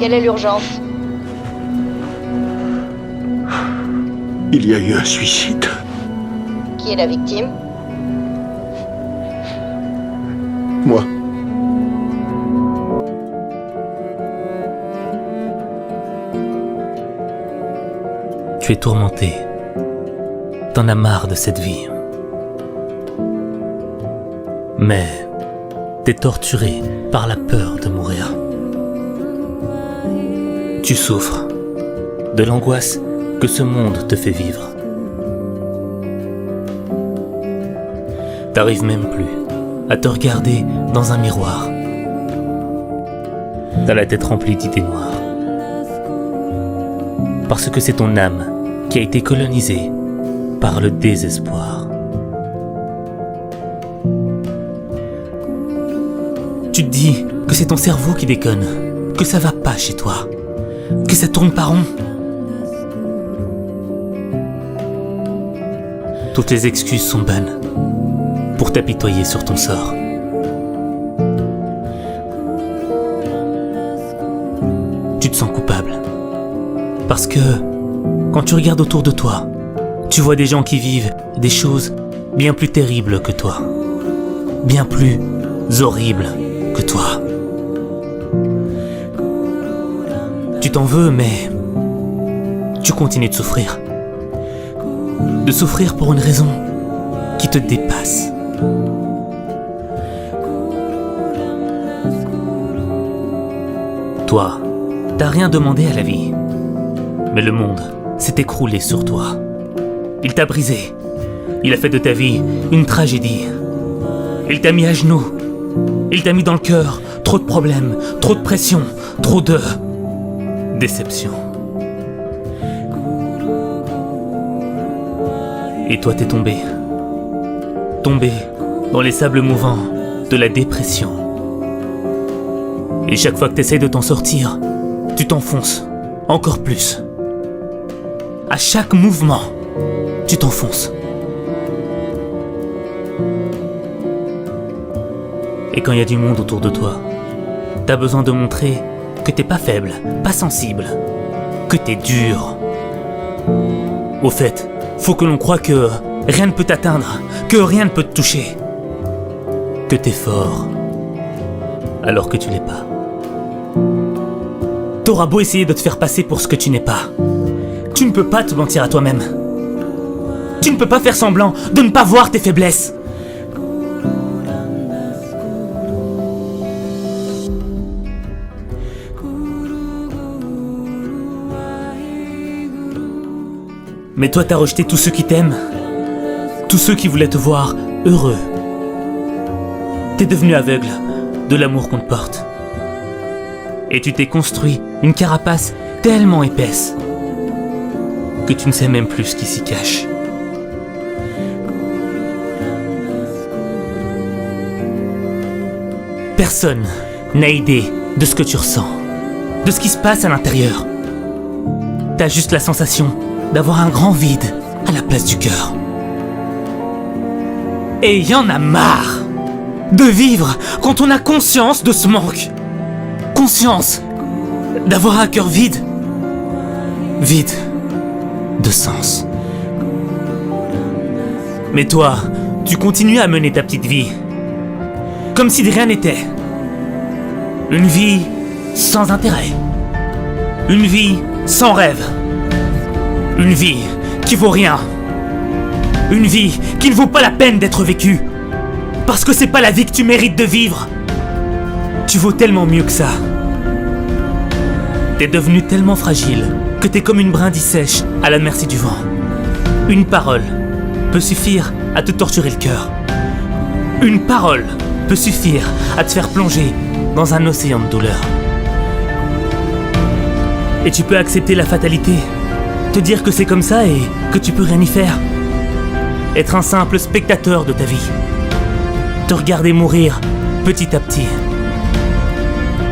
Quelle est l'urgence? Il y a eu un suicide. Qui est la victime? Moi. Tu es tourmenté. T'en as marre de cette vie. Mais t'es torturé par la peur de mourir. Tu souffres de l'angoisse que ce monde te fait vivre. T'arrives même plus à te regarder dans un miroir. T'as la tête remplie d'idées noires. Parce que c'est ton âme qui a été colonisée par le désespoir. Tu te dis que c'est ton cerveau qui déconne, que ça va pas chez toi, que ça tourne pas rond. Toutes les excuses sont bonnes pour t'apitoyer sur ton sort. Tu te sens coupable. Parce que, quand tu regardes autour de toi, tu vois des gens qui vivent des choses bien plus terribles que toi. Bien plus horribles que toi. Tu t'en veux, mais tu continues de souffrir. De souffrir pour une raison qui te dépasse. Toi, t'as rien demandé à la vie. Mais le monde s'est écroulé sur toi. Il t'a brisé. Il a fait de ta vie une tragédie. Il t'a mis à genoux. Il t'a mis dans le cœur trop de problèmes, trop de pression, trop de déception. Et toi t'es tombé. Tombé dans les sables mouvants de la dépression. Et chaque fois que t'essayes de t'en sortir, tu t'enfonces encore plus. À chaque mouvement, tu t'enfonces. Et quand il y a du monde autour de toi, t'as besoin de montrer que t'es pas faible, pas sensible, que t'es dur. Au fait, faut que l'on croie que rien ne peut t'atteindre, que rien ne peut te toucher. Que t'es fort, alors que tu l'es pas. T'auras beau essayer de te faire passer pour ce que tu n'es pas. Tu ne peux pas te mentir à toi-même. Tu ne peux pas faire semblant de ne pas voir tes faiblesses. Mais toi, t'as rejeté tous ceux qui t'aiment. Tous ceux qui voulaient te voir heureux. T'es devenu aveugle de l'amour qu'on te porte. Et tu t'es construit une carapace tellement épaisse que tu ne sais même plus ce qui s'y cache. Personne n'a idée de ce que tu ressens, de ce qui se passe à l'intérieur. T'as juste la sensation d'avoir un grand vide à la place du cœur. Et il y en a marre de vivre quand on a conscience de ce manque. Conscience d'avoir un cœur vide. Vide de sens. Mais toi, tu continues à mener ta petite vie. Comme si de rien n'était. Une vie sans intérêt. Une vie sans rêve. Une vie qui vaut rien. Une vie qui ne vaut pas la peine d'être vécue. Parce que c'est pas la vie que tu mérites de vivre. Tu vaux tellement mieux que ça. T'es devenu tellement fragile que t'es comme une brindille sèche à la merci du vent. Une parole peut suffire à te torturer le cœur. Une parole peut suffire à te faire plonger dans un océan de douleur. Et tu peux accepter la fatalité, te dire que c'est comme ça et que tu peux rien y faire. Être un simple spectateur de ta vie. Te regarder mourir petit à petit.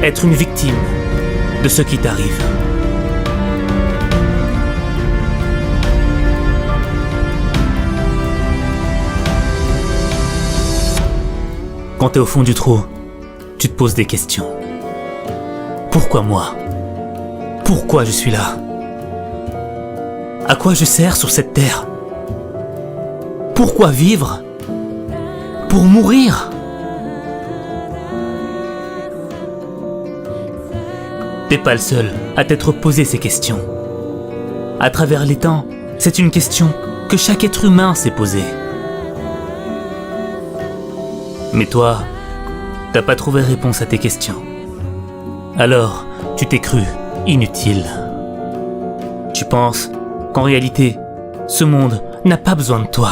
Être une victime de ce qui t'arrive. Quand t'es au fond du trou, tu te poses des questions. Pourquoi moi ? pourquoi je suis là? À quoi je sers sur cette terre? Pourquoi vivre? Pour mourir? T'es pas le seul à t'être posé ces questions. À travers les temps, c'est une question que chaque être humain s'est posée. Mais toi, t'as pas trouvé réponse à tes questions. Alors, tu t'es cru inutile. Tu penses qu'en réalité, ce monde n'a pas besoin de toi.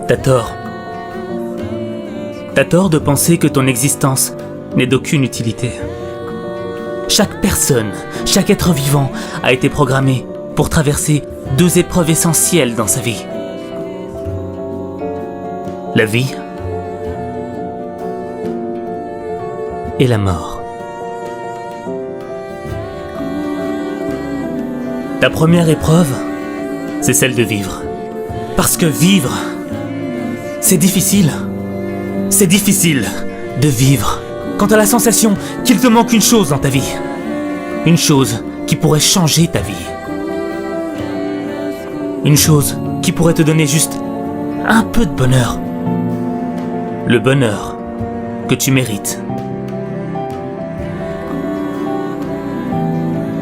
T'as tort. T'as tort de penser que ton existence n'est d'aucune utilité. Chaque personne, chaque être vivant a été programmé pour traverser deux épreuves essentielles dans sa vie. La vie et la mort. Ta première épreuve, c'est celle de vivre. Parce que vivre, c'est difficile. C'est difficile de vivre quand t'as la sensation qu'il te manque une chose dans ta vie. Une chose qui pourrait changer ta vie. Une chose qui pourrait te donner juste un peu de bonheur. Le bonheur que tu mérites.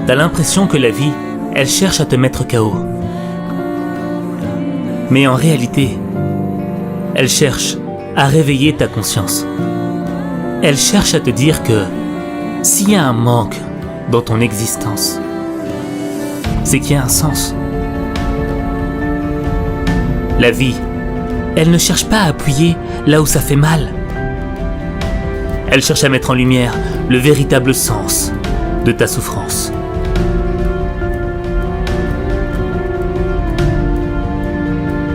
T'as l'impression que la vie, elle cherche à te mettre KO. Mais en réalité, elle cherche à réveiller ta conscience. Elle cherche à te dire que s'il y a un manque dans ton existence, c'est qu'il y a un sens. La vie, elle ne cherche pas à appuyer là où ça fait mal. Elle cherche à mettre en lumière le véritable sens de ta souffrance.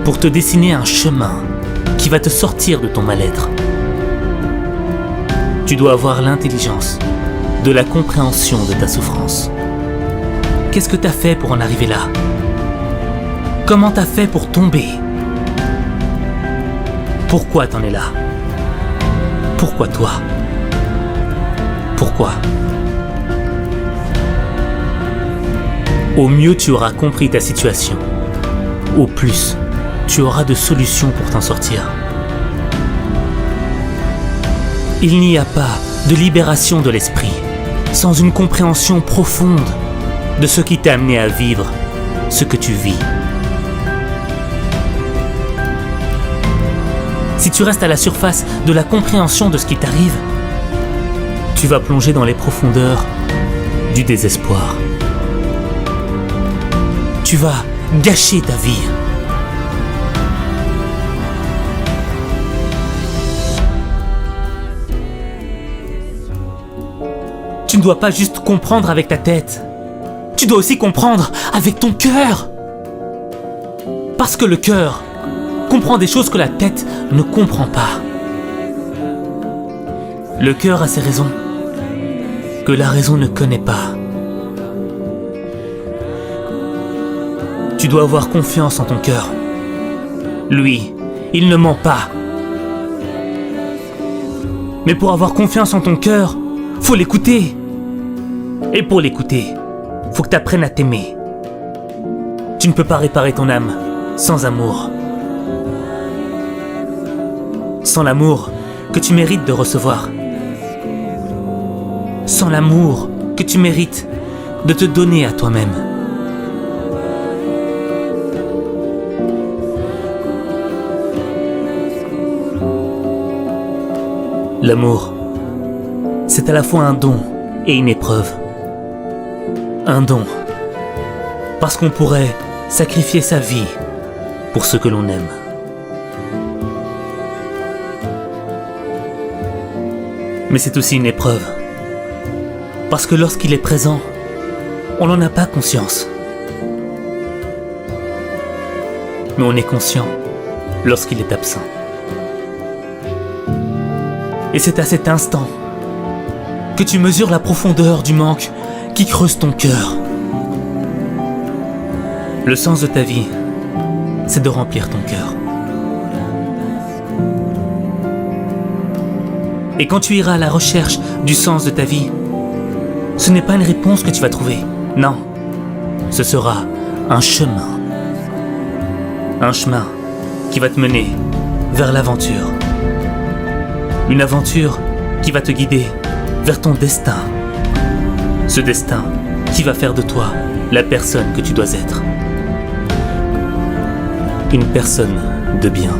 Pour te dessiner un chemin qui va te sortir de ton mal-être. Tu dois avoir l'intelligence de la compréhension de ta souffrance. Qu'est-ce que t'as fait pour en arriver là? Comment t'as fait pour tomber? Pourquoi t'en es là? Pourquoi toi? Pourquoi? Au mieux tu auras compris ta situation, au plus tu auras de solutions pour t'en sortir. Il n'y a pas de libération de l'esprit sans une compréhension profonde de ce qui t'a amené à vivre ce que tu vis. Si tu restes à la surface de la compréhension de ce qui t'arrive, tu vas plonger dans les profondeurs du désespoir. Tu vas gâcher ta vie. Tu ne dois pas juste comprendre avec ta tête. Tu dois aussi comprendre avec ton cœur. Parce que le cœur comprend des choses que la tête ne comprend pas. Le cœur a ses raisons que la raison ne connaît pas. Tu dois avoir confiance en ton cœur. Lui, il ne ment pas. Mais pour avoir confiance en ton cœur, faut l'écouter. Et pour l'écouter, faut que tu apprennes à t'aimer. Tu ne peux pas réparer ton âme sans amour. Sans l'amour que tu mérites de recevoir. Sans l'amour que tu mérites de te donner à toi-même. L'amour, c'est à la fois un don et une épreuve. Un don, parce qu'on pourrait sacrifier sa vie pour ce que l'on aime. Mais c'est aussi une épreuve, parce que lorsqu'il est présent, on n'en a pas conscience. Mais on est conscient lorsqu'il est absent. Et c'est à cet instant que tu mesures la profondeur du manque qui creuse ton cœur. Le sens de ta vie, c'est de remplir ton cœur. Et quand tu iras à la recherche du sens de ta vie, ce n'est pas une réponse que tu vas trouver. Non, ce sera un chemin. Un chemin qui va te mener vers l'aventure. Une aventure qui va te guider vers ton destin. Ce destin qui va faire de toi la personne que tu dois être. Une personne de bien.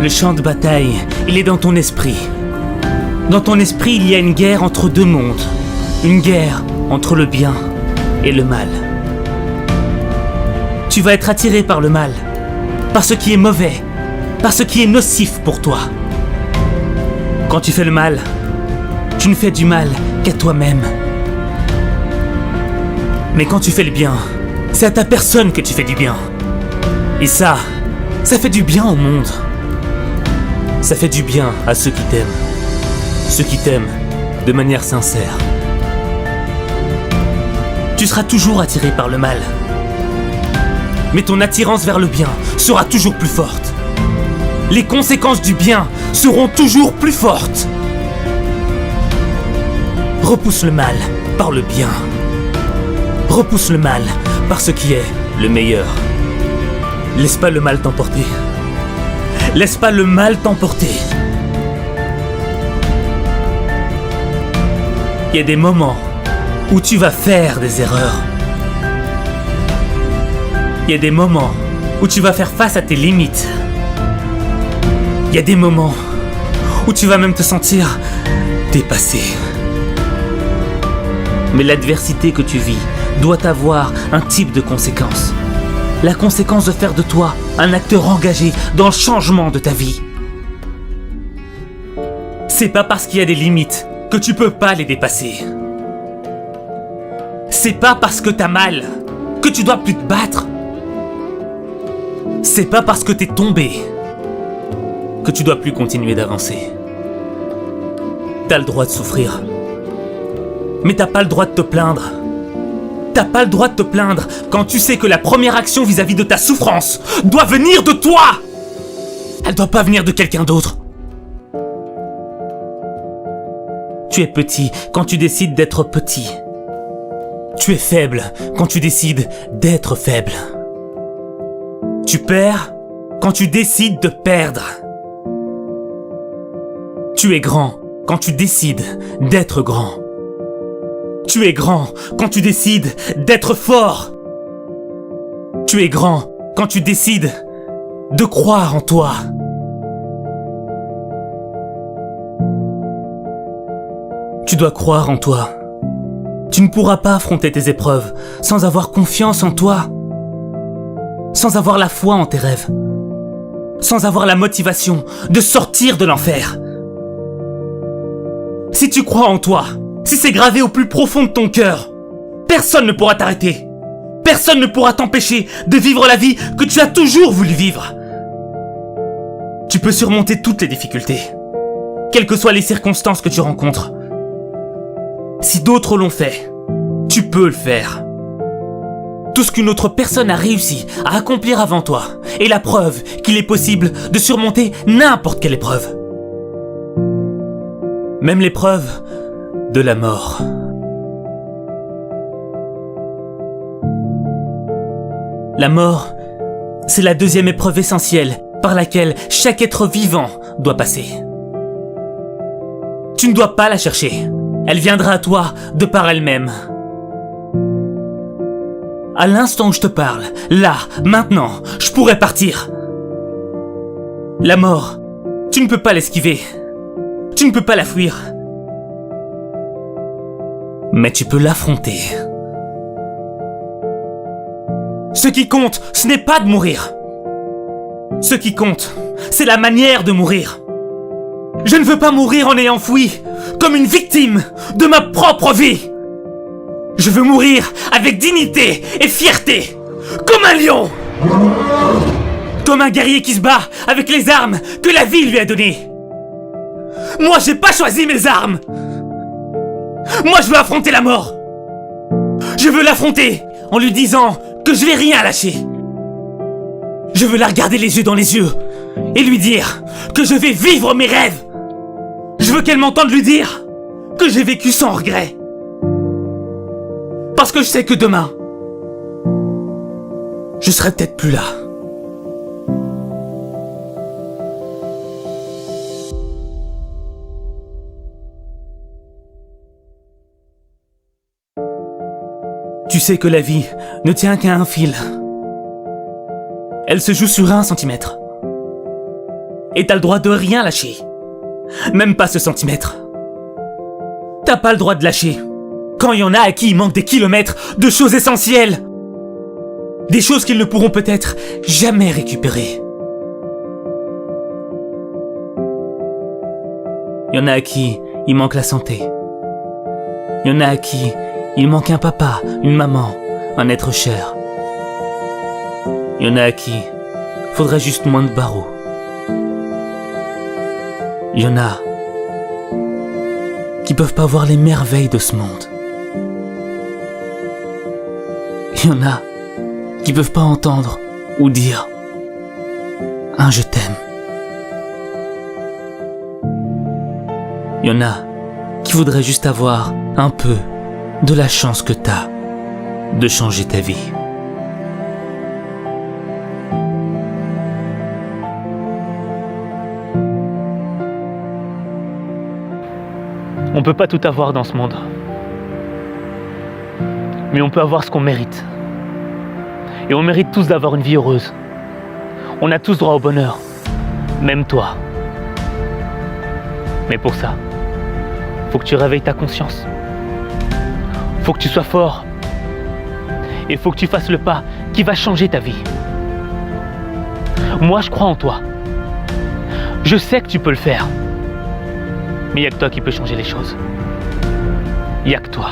Le champ de bataille, il est dans ton esprit. Dans ton esprit, il y a une guerre entre deux mondes. Une guerre entre le bien et le mal. Tu vas être attiré par le mal, par ce qui est mauvais, par ce qui est nocif pour toi. Quand tu fais le mal, tu ne fais du mal qu'à toi-même. Mais quand tu fais le bien, c'est à ta personne que tu fais du bien. Et ça fait du bien au monde. Ça fait du bien à ceux qui t'aiment. Ceux qui t'aiment de manière sincère. Tu seras toujours attiré par le mal. Mais ton attirance vers le bien sera toujours plus forte. Les conséquences du bien seront toujours plus fortes. Repousse le mal par le bien. Repousse le mal par ce qui est le meilleur. Laisse pas le mal t'emporter. Laisse pas le mal t'emporter. Il y a des moments où tu vas faire des erreurs. Il y a des moments où tu vas faire face à tes limites. Il y a des moments où tu vas même te sentir dépassé. Mais l'adversité que tu vis doit avoir un type de conséquence. La conséquence de faire de toi un acteur engagé dans le changement de ta vie. C'est pas parce qu'il y a des limites que tu peux pas les dépasser. C'est pas parce que t'as mal que tu dois plus te battre. C'est pas parce que t'es tombé que tu dois plus continuer d'avancer. T'as le droit de souffrir. Mais t'as pas le droit de te plaindre. T'as pas le droit de te plaindre quand tu sais que la première action vis-à-vis de ta souffrance doit venir de toi. Elle doit pas venir de quelqu'un d'autre. Tu es petit quand tu décides d'être petit. Tu es faible quand tu décides d'être faible. Tu perds quand tu décides de perdre. Tu es grand quand tu décides d'être grand. Tu es grand quand tu décides d'être fort. Tu es grand quand tu décides de croire en toi. Tu dois croire en toi. Tu ne pourras pas affronter tes épreuves sans avoir confiance en toi. Sans avoir la foi en tes rêves. Sans avoir la motivation de sortir de l'enfer. Si tu crois en toi, si c'est gravé au plus profond de ton cœur, personne ne pourra t'arrêter. Personne ne pourra t'empêcher de vivre la vie que tu as toujours voulu vivre. Tu peux surmonter toutes les difficultés, quelles que soient les circonstances que tu rencontres. Si d'autres l'ont fait, tu peux le faire. Tout ce qu'une autre personne a réussi à accomplir avant toi est la preuve qu'il est possible de surmonter n'importe quelle épreuve. Même l'épreuve de la mort. La mort, c'est la deuxième épreuve essentielle par laquelle chaque être vivant doit passer. Tu ne dois pas la chercher. Elle viendra à toi de par elle-même. À l'instant où je te parle, là, maintenant, je pourrais partir. La mort, tu ne peux pas l'esquiver. Tu ne peux pas la fuir. Mais tu peux l'affronter. Ce qui compte, ce n'est pas de mourir. Ce qui compte, c'est la manière de mourir. Je ne veux pas mourir en ayant fui, comme une victime de ma propre vie. Je veux mourir avec dignité et fierté, comme un lion. Comme un guerrier qui se bat avec les armes que la vie lui a données. Moi, j'ai pas choisi mes armes. Moi, je veux affronter la mort. Je veux l'affronter en lui disant que je vais rien lâcher. Je veux la regarder les yeux dans les yeux et lui dire que je vais vivre mes rêves. Je veux qu'elle m'entende lui dire que j'ai vécu sans regret. Parce que je sais que demain, je serai peut-être plus là. Tu sais que la vie ne tient qu'à un fil. Elle se joue sur 1 centimètre. Et t'as le droit de rien lâcher. Même pas ce centimètre. T'as pas le droit de lâcher quand il y en a à qui il manque des kilomètres de choses essentielles. Des choses qu'ils ne pourront peut-être jamais récupérer. Il y en a à qui il manque la santé. Il y en a à qui il manque un papa, une maman, un être cher. Il y en a à qui faudrait juste moins de barreaux. Il y en a qui peuvent pas voir les merveilles de ce monde. Il y en a qui peuvent pas entendre ou dire un je t'aime. Il y en a qui voudraient juste avoir un peu de la chance que t'as de changer ta vie. On peut pas tout avoir dans ce monde. Mais on peut avoir ce qu'on mérite. Et on mérite tous d'avoir une vie heureuse. On a tous droit au bonheur. Même toi. Mais pour ça, faut que tu réveilles ta conscience. Faut que tu sois fort. Et faut que tu fasses le pas qui va changer ta vie. Moi, je crois en toi. Je sais que tu peux le faire. Mais il n'y a que toi qui peux changer les choses. Il n'y a que toi.